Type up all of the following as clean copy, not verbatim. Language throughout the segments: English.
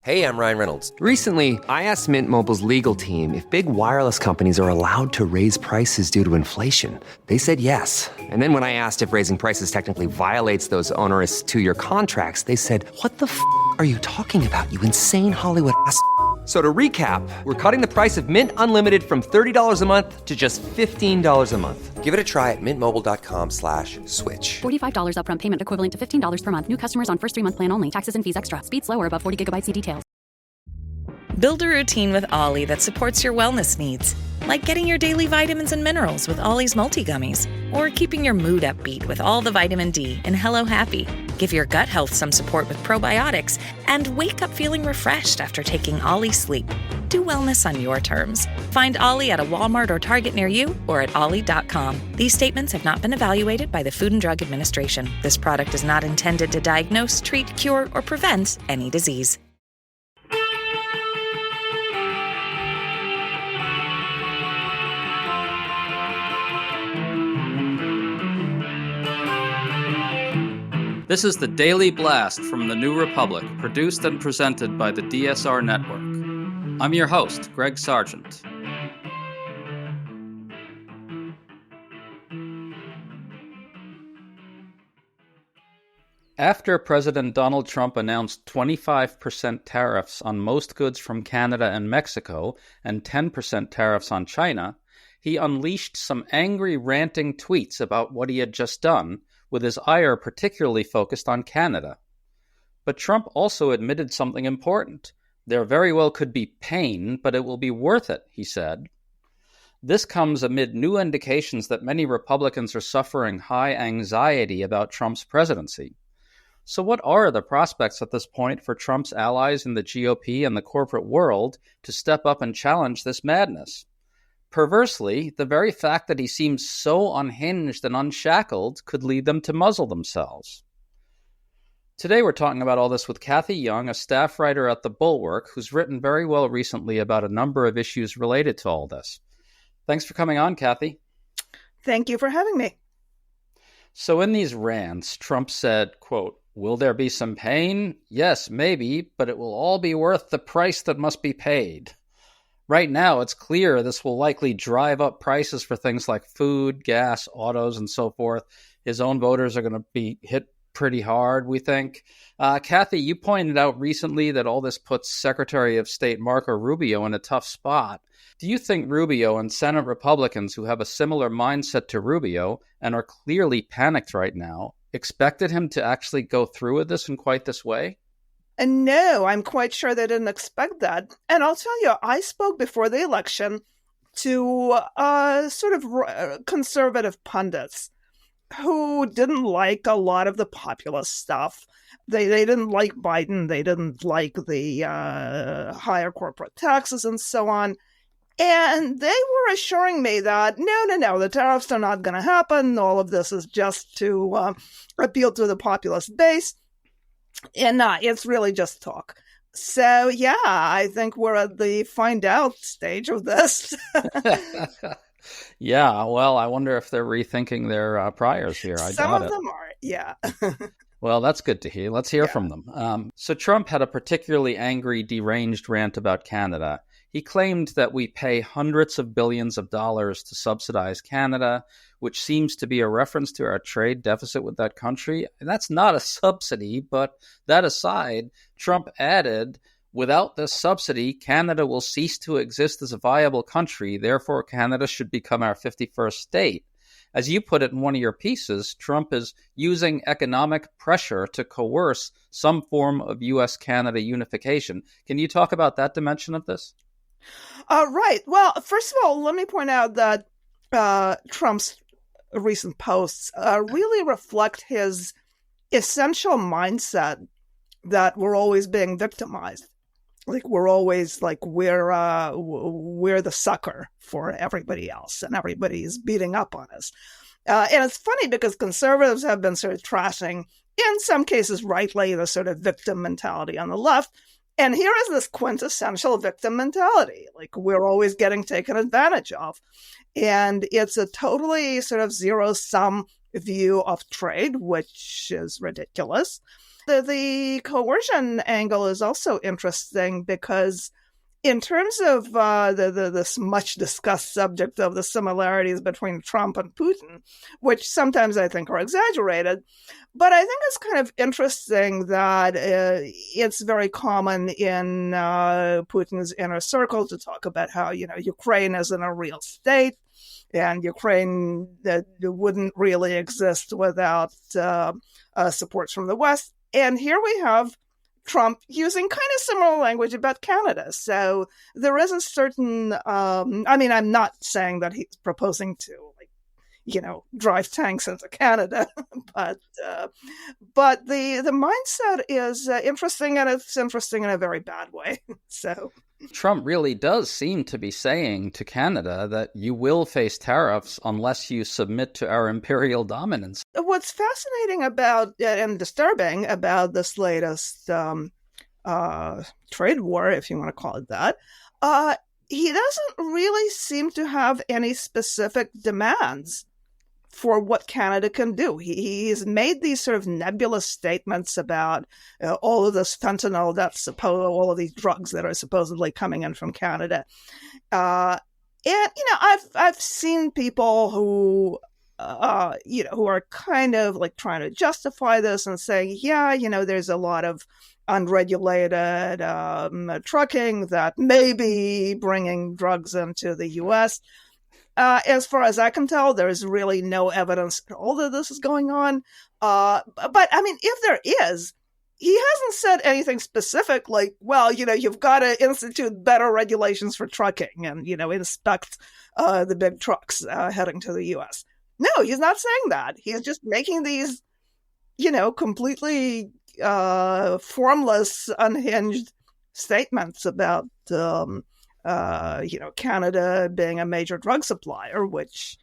Hey, I'm Ryan Reynolds. Recently, I asked Mint Mobile's legal team if big wireless companies are allowed to raise prices due to inflation. They said yes. And then when I asked if raising prices technically violates those onerous two-year contracts, they said, "What the f*** are you talking about, you insane Hollywood ass?" So to recap, we're cutting the price of Mint Unlimited from $30 a month to just $15 a month. Give it a try at mintmobile.com/switch. $45 upfront payment equivalent to $15 per month. New customers on first 3-month plan only. Taxes and fees extra. Speed slower above 40 gigabytes. See details. Build a routine with Ollie that supports your wellness needs, like getting your daily vitamins and minerals with Ollie's multi-gummies, or keeping your mood upbeat with all the vitamin D in Hello Happy. Give your gut health some support with probiotics, and wake up feeling refreshed after taking Ollie Sleep. Do wellness on your terms. Find Ollie at a Walmart or Target near you or at ollie.com. These statements have not been evaluated by the Food and Drug Administration. This product is not intended to diagnose, treat, cure, or prevent any disease. This is the Daily Blast from the New Republic, produced and presented by the DSR Network. I'm your host, Greg Sargent. After President Donald Trump announced 25% tariffs on most goods from Canada and Mexico and 10% tariffs on China, he unleashed some angry, ranting tweets about what he had just done, with his ire particularly focused on Canada. But Trump also admitted something important. There very well could be pain, but it will be worth it, he said. This comes amid new indications that many Republicans are suffering high anxiety about Trump's presidency. So what are the prospects at this point for Trump's allies in the GOP and the corporate world to step up and challenge this madness? Perversely, the very fact that he seems so unhinged and unshackled could lead them to muzzle themselves. Today we're talking about all this with Kathy Young, a staff writer at The Bulwark, who's written very well recently about a number of issues related to all this. Thanks for coming on, Kathy. Thank you for having me. So in these rants, Trump said, quote, "Will there be some pain? Yes, maybe, but it will all be worth the price that must be paid." Right now, it's clear this will likely drive up prices for things like food, gas, autos, and so forth. His own voters are going to be hit pretty hard, we think. Kathy, you pointed out recently that all this puts Secretary of State Marco Rubio in a tough spot. Do you think Rubio and Senate Republicans who have a similar mindset to Rubio and are clearly panicked right now expected him to actually go through with this in quite this way? And no, I'm quite sure they didn't expect that. And I'll tell you, I spoke before the election to sort of conservative pundits who didn't like a lot of the populist stuff. They didn't like Biden. They didn't like the higher corporate taxes and so on. And they were assuring me that, no, the tariffs are not going to happen. All of this is just to appeal to the populist base. And it's really just talk. So, yeah, I think we're at the find out stage of this. Yeah, well, I wonder if they're rethinking their priors here. I Some doubt of it. them are, yeah. Well, that's good to hear. Let's hear from them. So Trump had a particularly angry, deranged rant about Canada. He claimed that we pay hundreds of billions of dollars to subsidize Canada, which seems to be a reference to our trade deficit with that country. And that's not a subsidy, but that aside, Trump added, without this subsidy, Canada will cease to exist as a viable country. Therefore, Canada should become our 51st state. As you put it in one of your pieces, Trump is using economic pressure to coerce some form of U.S.-Canada unification. Can you talk about that dimension of this? Right. Well, first of all, let me point out that Trump's recent posts really reflect his essential mindset that we're always being victimized. Like we're always like we're the sucker for everybody else, and everybody's beating up on us. And it's funny because conservatives have been sort of trashing, in some cases rightly, the sort of victim mentality on the left. And here is this quintessential victim mentality, like we're always getting taken advantage of. And it's a totally sort of zero-sum view of trade, which is ridiculous. The coercion angle is also interesting because in terms of this much discussed subject of the similarities between Trump and Putin, which sometimes I think are exaggerated, but I think it's kind of interesting that it's very common in Putin's inner circle to talk about how, Ukraine isn't a real state and Ukraine that wouldn't really exist without support from the West. And here we have Trump using kind of similar language about Canada. So there is a certain, I'm not saying that he's proposing to, drive tanks into Canada, but the mindset is interesting, and it's interesting in a very bad way. So Trump really does seem to be saying to Canada that you will face tariffs unless you submit to our imperial dominance. What's fascinating about and disturbing about this latest trade war, if you want to call it that, he doesn't really seem to have any specific demands for what Canada can do. He's made these sort of nebulous statements about all of this fentanyl all of these drugs that are supposedly coming in from Canada. And I've seen people who who are kind of like trying to justify this and saying, there's a lot of unregulated trucking that may be bringing drugs into the U.S. As far as I can tell, there's really no evidence at all that this is going on. But if there is, he hasn't said anything specific like, you've got to institute better regulations for trucking and, inspect the big trucks heading to the U.S. No, he's not saying that. He's just making these, completely formless, unhinged statements about Canada being a major drug supplier, which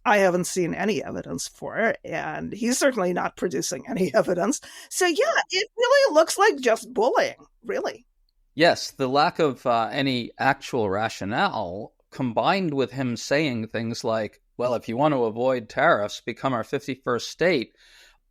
I haven't seen any evidence for, and he's certainly not producing any evidence. So, it really looks like just bullying, really. Yes, the lack of any actual rationale, combined with him saying things like, well, if you want to avoid tariffs, become our 51st state,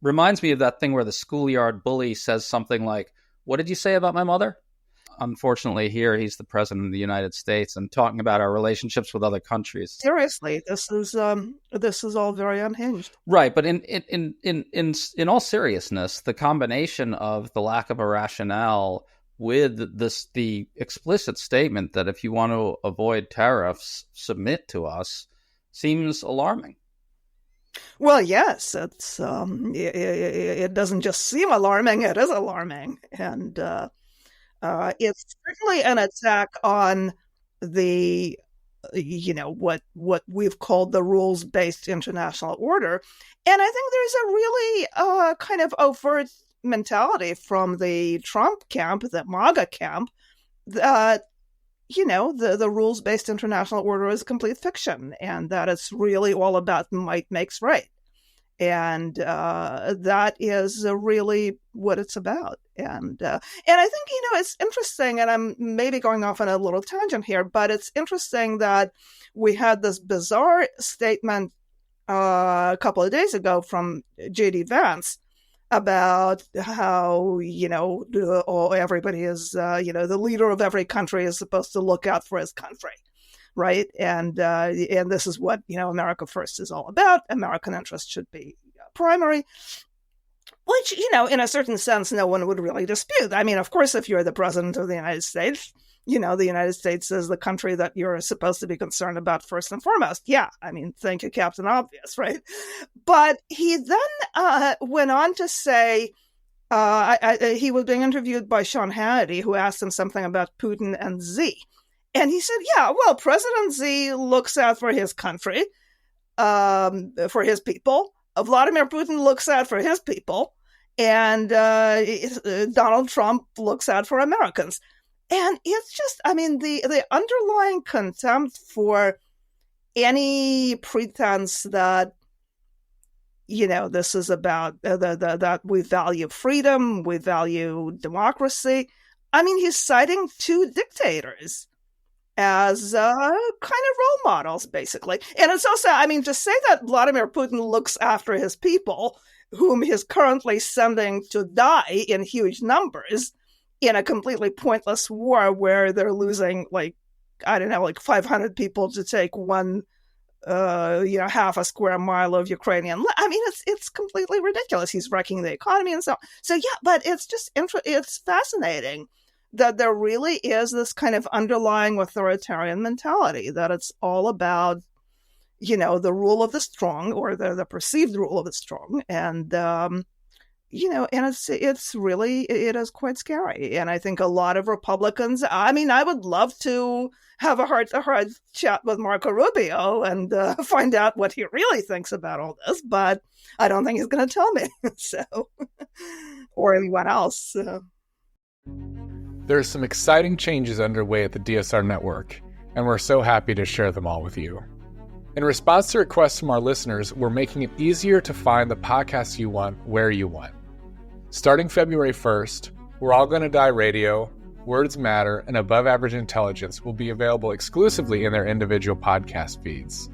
reminds me of that thing where the schoolyard bully says something like, what did you say about my mother? Unfortunately, here he's the president of the United States and talking about our relationships with other countries. Seriously, this is all very unhinged. Right, but in all seriousness, the combination of the lack of a rationale with the explicit statement that if you want to avoid tariffs, submit to us, seems alarming. Well, yes, it's it doesn't just seem alarming; it is alarming, and it's certainly an attack on the what we've called the rules-based international order, and I think there's a really kind of overt mentality from the Trump camp, the MAGA camp, that the rules-based international order is complete fiction, and that it's really all about might makes right. And that is really what it's about. And I think, it's interesting, and I'm maybe going off on a little tangent here, but it's interesting that we had this bizarre statement a couple of days ago from J.D. Vance about how, everybody is, the leader of every country is supposed to look out for his country, right? And this is what, America First is all about. American interests should be primary, which, in a certain sense, no one would really dispute. I mean, of course, if you're the president of the United States, the United States is the country that you're supposed to be concerned about first and foremost. Yeah, I mean, thank you, Captain Obvious, right? But he then went on to say, he was being interviewed by Sean Hannity, who asked him something about Putin and Z. And he said, President Z looks out for his country, for his people. Vladimir Putin looks out for his people. And Donald Trump looks out for Americans. And it's just, the underlying contempt for any pretense that, this is about that we value freedom, we value democracy. He's citing two dictators as kind of role models, basically. And it's also, to say that Vladimir Putin looks after his people whom he's currently sending to die in huge numbers in a completely pointless war where they're losing, like, I don't know, like 500 people to take one, half a square mile of Ukrainian. I mean, it's completely ridiculous. He's wrecking the economy and so on. So, yeah, but it's just, it's fascinating that there really is this kind of underlying authoritarian mentality, that it's all about, the rule of the strong, or the perceived rule of the strong. And, and it's really, it is quite scary. And I think a lot of Republicans, I mean, I would love to have a heart-to-heart chat with Marco Rubio and find out what he really thinks about all this, but I don't think he's going to tell me, so, or anyone else. So. There are some exciting changes underway at the DSR network, and we're so happy to share them all with you. In response to requests from our listeners, we're making it easier to find the podcasts you want where you want. Starting February 1st, We're All Gonna Die Radio, Words Matter, and Above Average Intelligence will be available exclusively in their individual podcast feeds.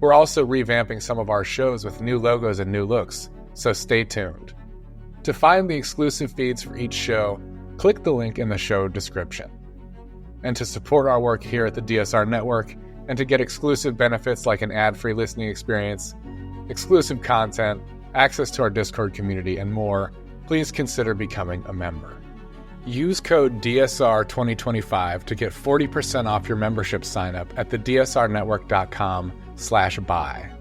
We're also revamping some of our shows with new logos and new looks, so stay tuned. To find the exclusive feeds for each show, click the link in the show description. And to support our work here at the DSR Network, and to get exclusive benefits like an ad-free listening experience, exclusive content, access to our Discord community, and more, please consider becoming a member. Use code DSR2025 to get 40% off your membership sign-up at thedsrnetwork.com/buy.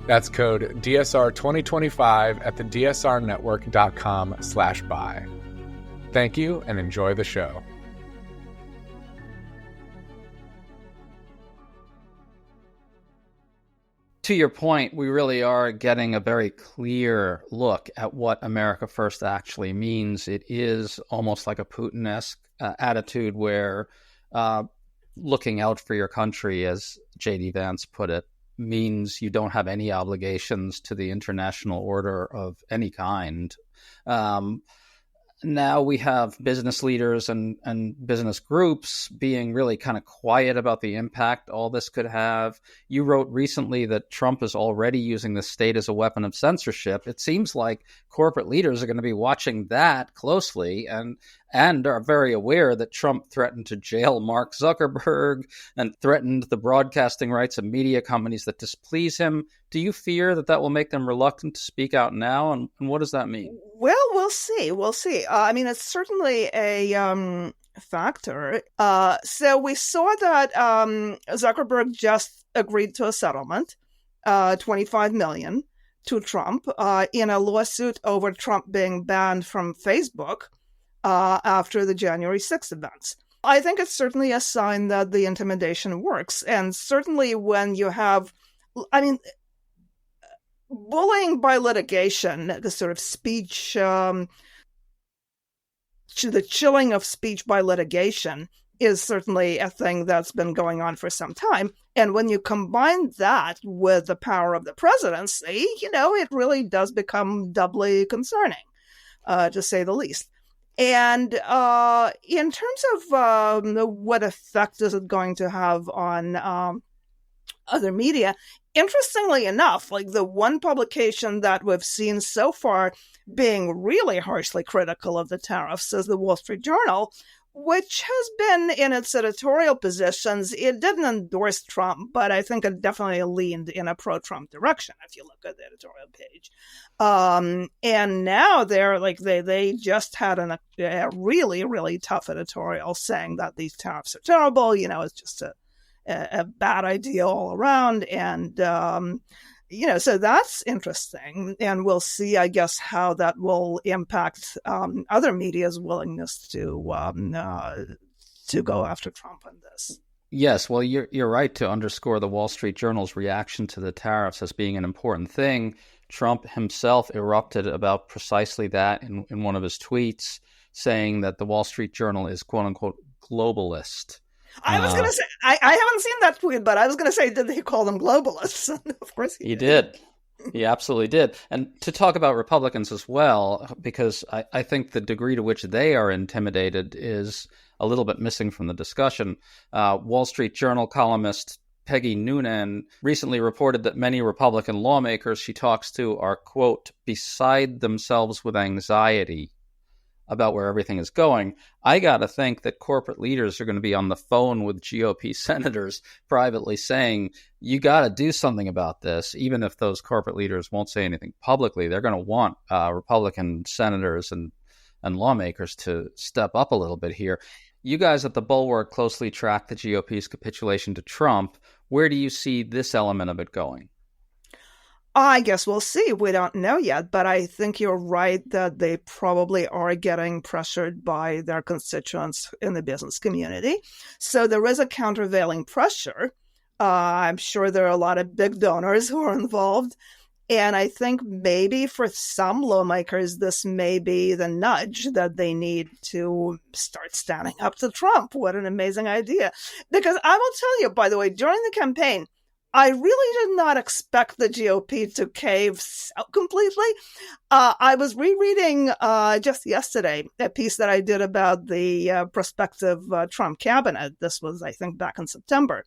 That's code DSR2025 at thedsrnetwork.com/buy. Thank you, and enjoy the show. To your point, we really are getting a very clear look at what America First actually means. It is almost like a Putin-esque attitude where looking out for your country, as J.D. Vance put it, means you don't have any obligations to the international order of any kind. Now we have business leaders and business groups being really kind of quiet about the impact all this could have. You wrote recently that Trump is already using the state as a weapon of censorship. It seems like corporate leaders are going to be watching that closely and are very aware that Trump threatened to jail Mark Zuckerberg and threatened the broadcasting rights of media companies that displease him. Do you fear that will make them reluctant to speak out now? And what does that mean? Well, we'll see. We'll see. I mean, it's certainly a factor. So we saw that Zuckerberg just agreed to a settlement, $25 million to Trump in a lawsuit over Trump being banned from Facebook after the January 6th events. I think it's certainly a sign that the intimidation works. And certainly when you have, bullying by litigation, the sort of speech, the chilling of speech by litigation is certainly a thing that's been going on for some time. And when you combine that with the power of the presidency, it really does become doubly concerning, to say the least. And in terms of what effect is it going to have on other media, interestingly enough, like the one publication that we've seen so far being really harshly critical of the tariffs is the Wall Street Journal, which has been in its editorial positions. It didn't endorse Trump, but I think it definitely leaned in a pro-Trump direction if you look at the editorial page. And now they just had a really, really tough editorial saying that these tariffs are terrible. It's just a bad idea all around. And, so that's interesting. And we'll see, I guess, how that will impact other media's willingness to go after Trump on this. Yes, well, you're right to underscore the Wall Street Journal's reaction to the tariffs as being an important thing. Trump himself erupted about precisely that in one of his tweets, saying that the Wall Street Journal is, quote unquote, globalist. I was going to say, I haven't seen that tweet, but I was going to say, did he call them globalists? Of course he did. He absolutely did. And to talk about Republicans as well, because I think the degree to which they are intimidated is a little bit missing from the discussion. Wall Street Journal columnist Peggy Noonan recently reported that many Republican lawmakers she talks to are, quote, beside themselves with anxiety about where everything is going. I got to think that corporate leaders are going to be on the phone with GOP senators privately saying, you got to do something about this. Even if those corporate leaders won't say anything publicly, they're going to want Republican senators and lawmakers to step up a little bit here. You guys at the Bulwark closely track the GOP's capitulation to Trump. Where do you see this element of it going? I guess we'll see. We don't know yet, but I think you're right that they probably are getting pressured by their constituents in the business community. So there is a countervailing pressure. I'm sure there are a lot of big donors who are involved. And I think maybe for some lawmakers, this may be the nudge that they need to start standing up to Trump. What an amazing idea. Because I will tell you, by the way, during the campaign, I really did not expect the GOP to cave so completely. I was rereading just yesterday a piece that I did about the prospective Trump cabinet. This was, I think, back in September.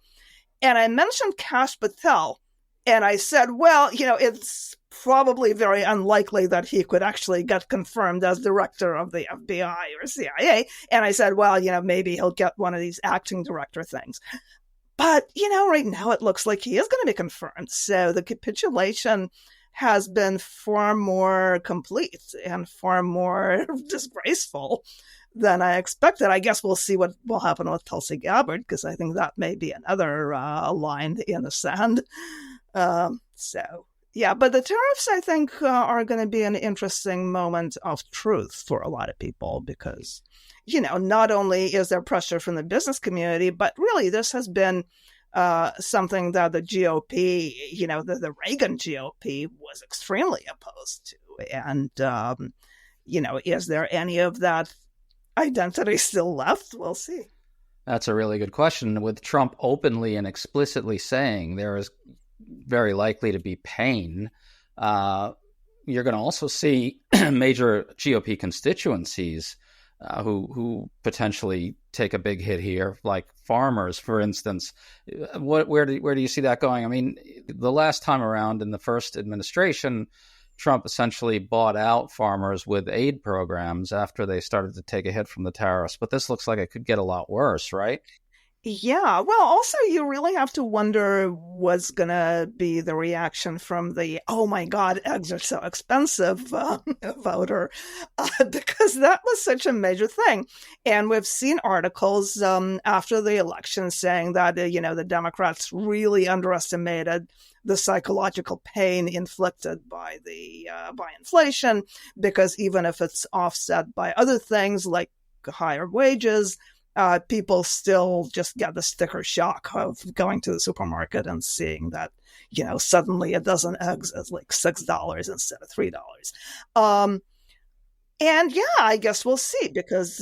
And I mentioned Kash Patel. And I said, well, it's probably very unlikely that he could actually get confirmed as director of the FBI or CIA. And I said, well, maybe he'll get one of these acting director things. But, right now it looks like he is going to be confirmed. So the capitulation has been far more complete and far more disgraceful than I expected. I guess we'll see what will happen with Tulsi Gabbard, because I think that may be another line in the sand. But the tariffs, I think, are going to be an interesting moment of truth for a lot of people because, not only is there pressure from the business community, but really this has been something that the GOP, the Reagan GOP was extremely opposed to. And, is there any of that identity still left? We'll see. That's a really good question. With Trump openly and explicitly saying there is very likely to be pain, you're going to also see major GOP constituencies who potentially take a big hit here, like farmers, for instance. Where do you see that going? I mean, the last time around in the first administration, Trump essentially bought out farmers with aid programs after they started to take a hit from the tariffs. But this looks like it could get a lot worse, right? Yeah, well, also you really have to wonder what's going to be the reaction from the, oh my God, eggs are so expensive voter, because that was such a major thing. And we've seen articles after the election saying that, the Democrats really underestimated the psychological pain inflicted by by inflation, because even if it's offset by other things like higher wages, people still just get the sticker shock of going to the supermarket and seeing that, suddenly a dozen eggs is like $6 instead of $3. And yeah, I guess we'll see because,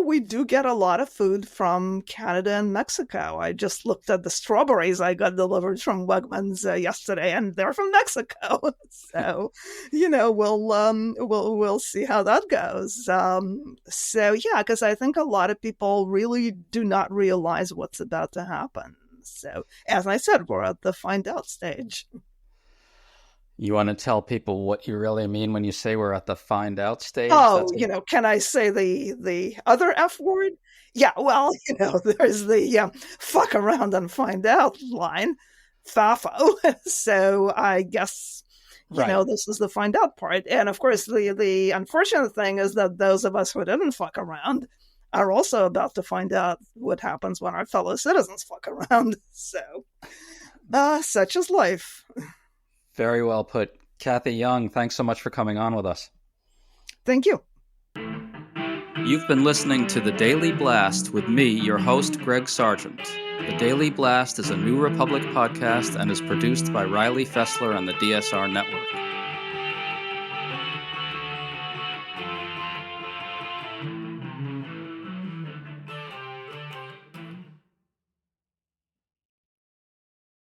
we do get a lot of food from Canada and Mexico. I just looked at the strawberries I got delivered from Wegmans yesterday, and they're from Mexico. So, we'll see how that goes. Because I think a lot of people really do not realize what's about to happen. So, as I said, we're at the find out stage. You want to tell people what you really mean when you say we're at the find out stage? Oh, can I say the other F word? Yeah, well, there's the fuck around and find out line, FAFO. So I guess, this is the find out part. And of course, the unfortunate thing is that those of us who didn't fuck around are also about to find out what happens when our fellow citizens fuck around. So, such is life. Very well put. Kathy Young, thanks so much for coming on with us. Thank you. You've been listening to The Daily Blast with me, your host, Greg Sargent. The Daily Blast is a New Republic podcast and is produced by Riley Fessler and the DSR Network.